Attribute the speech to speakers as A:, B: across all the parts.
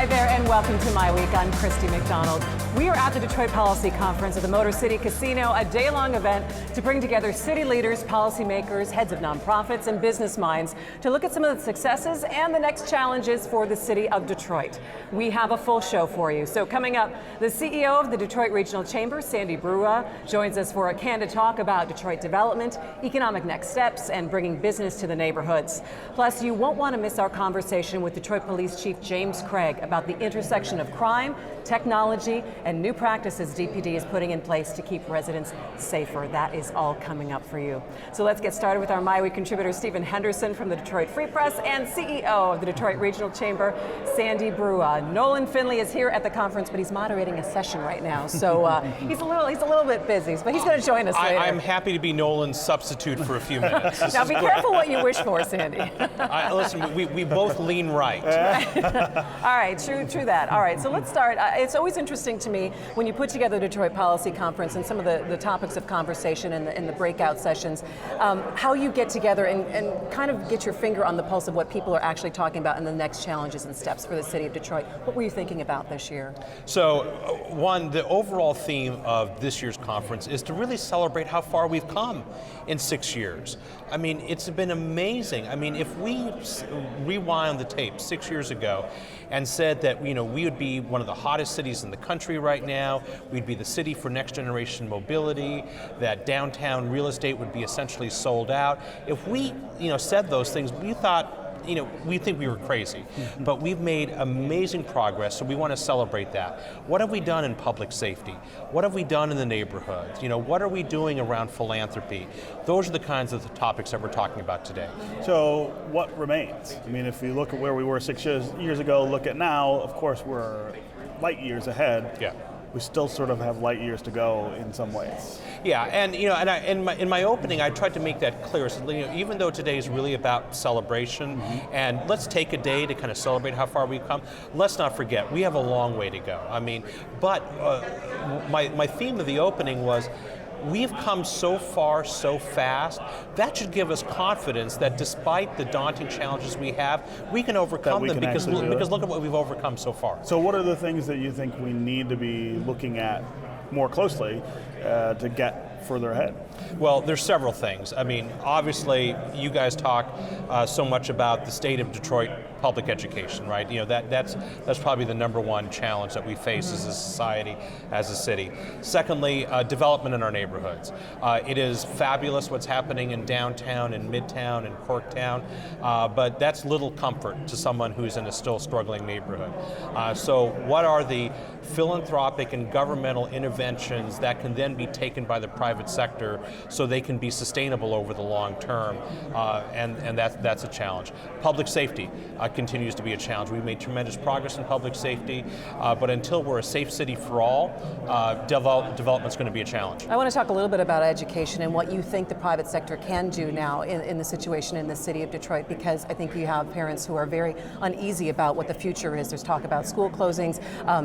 A: Hi there and welcome to MiWeek. I'm Christy McDonald. We are at the Detroit Policy Conference at the Motor City Casino, a day-long event to bring together city leaders, policymakers, heads of nonprofits, and business minds to look at some of the successes and the next challenges for the city of Detroit. We have a full show for you. So coming up, the CEO of the Detroit Regional Chamber, Sandy Baruah, joins us for a candid talk about Detroit development, economic next steps, and bringing business to the neighborhoods. Plus, you won't want to miss our conversation with Detroit Police Chief James Craig about the intersection of crime, technology, and new practices DPD is putting in place to keep residents safer. That is all coming up for you. So let's get started with our MiWeek contributor, Stephen Henderson from the Detroit Free Press and CEO of the Detroit Regional Chamber, Sandy Baruah. Nolan Finley is here at the conference, but he's moderating a session right now, so he's a little bit busy, but he's going to join us later.
B: I'm happy to be Nolan's substitute for a few minutes.
A: Now be careful what you wish for, Sandy.
B: Listen, we both lean right.
A: All right, true that. All right, so let's start. It's always interesting to me when you put together the Detroit Policy Conference and some of the topics of conversation in the breakout sessions, how you get together and kind of get your finger on the pulse of what people are actually talking about and the next challenges and steps for the city of Detroit. What were you thinking about this year?
B: So, one, the overall theme of this year's conference is to really celebrate how far we've come in 6 years. I mean, it's been amazing. I mean, if we rewind the tape 6 years ago and said that we would be one of the hottest cities in the country right now, we'd be the city for next generation mobility, that downtown real estate would be essentially sold out. If we said those things, we thought, we think we were crazy, but we've made amazing progress, so we want to celebrate that. What have we done in public safety? What have we done in the neighborhoods? What are we doing around philanthropy? Those are the kinds of topics that we're talking about today.
C: So what remains? I mean, if you look at where we were 6 years ago, look at now, of course we're light years ahead.
B: Yeah.
C: We still sort of have light years to go in some ways.
B: Yeah, and in my opening, I tried to make that clear. So, even though today is really about celebration, and let's take a day to kind of celebrate how far we've come. Let's not forget we have a long way to go. I mean, but my theme of the opening was, we've come so far, so fast. That should give us confidence that despite the daunting challenges we have, we can overcome them because look at what we've overcome so far.
C: So what are the things that you think we need to be looking at more closely to get further ahead?
B: Well, there's several things. I mean, obviously, you guys talk so much about the state of Detroit public education, right? That's probably the number one challenge that we face as a society, as a city. Secondly, development in our neighborhoods. It is fabulous what's happening in downtown and midtown and Corktown, but that's little comfort to someone who's in a still struggling neighborhood. So what are the philanthropic and governmental interventions that can then be taken by the private sector so they can be sustainable over the long term, and that's a challenge. Public safety continues to be a challenge. We've made tremendous progress in public safety, but until we're a safe city for all, development's going to be a challenge.
A: I want to talk a little bit about education and what you think the private sector can do now in the situation in the city of Detroit, because I think you have parents who are very uneasy about what the future is. There's talk about school closings,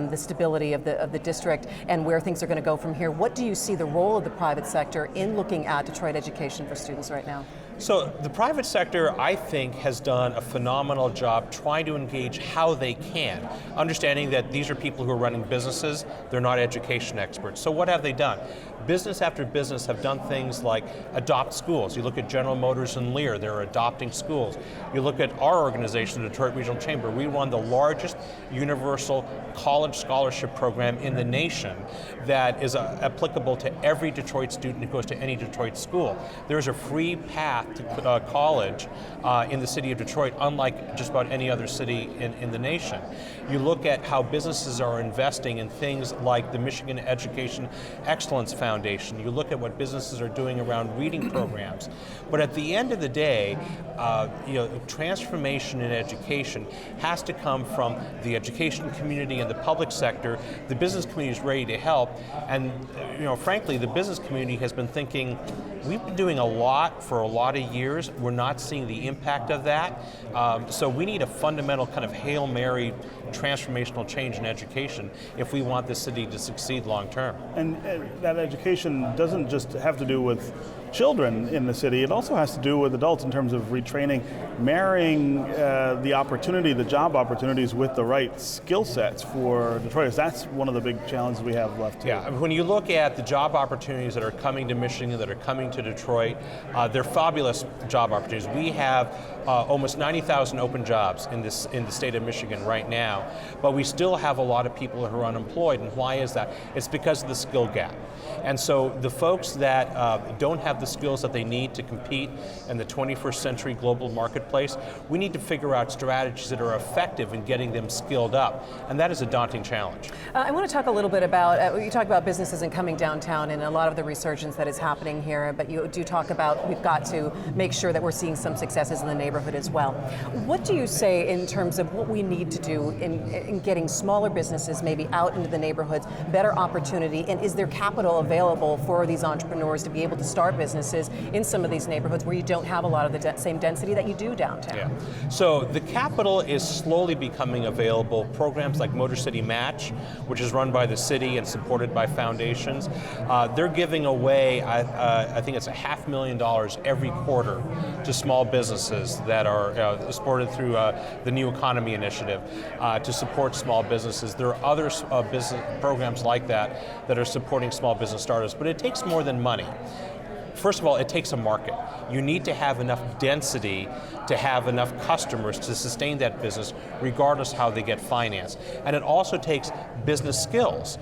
A: the stability of the district, and where things are going to go from here. What do you see the role of the private sector in looking at Detroit education for students right now?
B: So the private sector, I think, has done a phenomenal job trying to engage how they can, understanding that these are people who are running businesses, they're not education experts. So what have they done? Business after business have done things like adopt schools. You look at General Motors and Lear, they're adopting schools. You look at our organization, the Detroit Regional Chamber, we run the largest universal college scholarship program in the nation that is applicable to every Detroit student who goes to any Detroit school. There's a free path to college in the city of Detroit, unlike just about any other city in the nation. You look at how businesses are investing in things like the Michigan Education Excellence Foundation. You look at what businesses are doing around reading programs. But at the end of the day, transformation in education has to come from the education community and the public sector. The business community is ready to help, and frankly, the business community has been thinking, we've been doing a lot for a lot of years. We're not seeing the impact of that. So we need a fundamental kind of Hail Mary transformational change in education if we want this city to succeed long term.
C: And that education doesn't just have to do with children in the city. It also has to do with adults in terms of retraining, marrying the job opportunities with the right skill sets for Detroiters. That's one of the big challenges we have left too.
B: Yeah, when you look at the job opportunities that are coming to Michigan, that are coming to Detroit, they're fabulous job opportunities. We have almost 90,000 open jobs in the state of Michigan right now, but we still have a lot of people who are unemployed. And why is that? It's because of the skill gap. And so the folks that don't have the skills that they need to compete in the 21st century global marketplace, we need to figure out strategies that are effective in getting them skilled up. And that is a daunting challenge.
A: I want to talk a little bit about, you talk about businesses and coming downtown and a lot of the resurgence that is happening here, but you do talk about we've got to make sure that we're seeing some successes in the neighborhood as well. What do you say in terms of what we need to do in getting smaller businesses maybe out into the neighborhoods, better opportunity, and is there capital available for these entrepreneurs to be able to start businesses in some of these neighborhoods where you don't have a lot of the same density that you do downtown?
B: Yeah. So the capital is slowly becoming available. Programs like Motor City Match, which is run by the city and supported by foundations, they're giving away, I think it's $500,000 every quarter to small businesses that are supported through the New Economy Initiative to support small businesses. There are other business programs like that are supporting small business startups, but it takes more than money. First of all, it takes a market. You need to have enough density to have enough customers to sustain that business, regardless how they get financed. And it also takes business skills.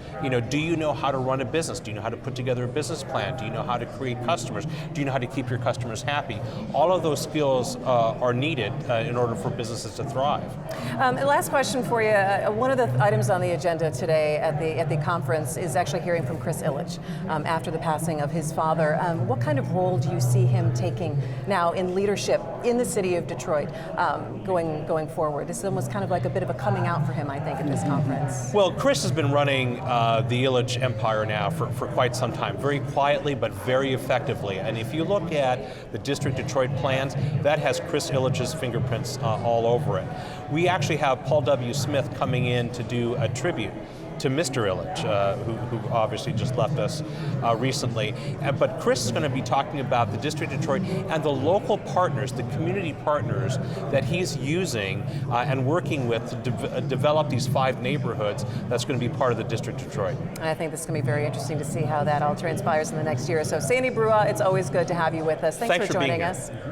B: Do you know how to run a business? Do you know how to put together a business plan? Do you know how to create customers? Do you know how to keep your customers happy? All of those skills are needed in order for businesses to thrive.
A: Last question for you. One of the items on the agenda today at the conference is actually hearing from Chris Ilitch after the passing of his father. What kind of role do you see him taking now in leadership in the city of Detroit going forward? This is almost kind of like a bit of a coming out for him, I think, at this conference.
B: Well, Chris has been running the Ilitch empire now for quite some time, very quietly but very effectively. And if you look at the District Detroit plans, that has Chris Ilitch's fingerprints all over it. We actually have Paul W. Smith coming in to do a tribute to Mr. Ilitch, who obviously just left us recently. But Chris is going to be talking about the District of Detroit and the local partners, the community partners that he's using and working with to develop these 5 neighborhoods that's going to be part of the District of Detroit.
A: And I think this is going to be very interesting to see how that all transpires in the next year or so. Sandy Baruah, it's always good to have you with us. Thanks for joining us.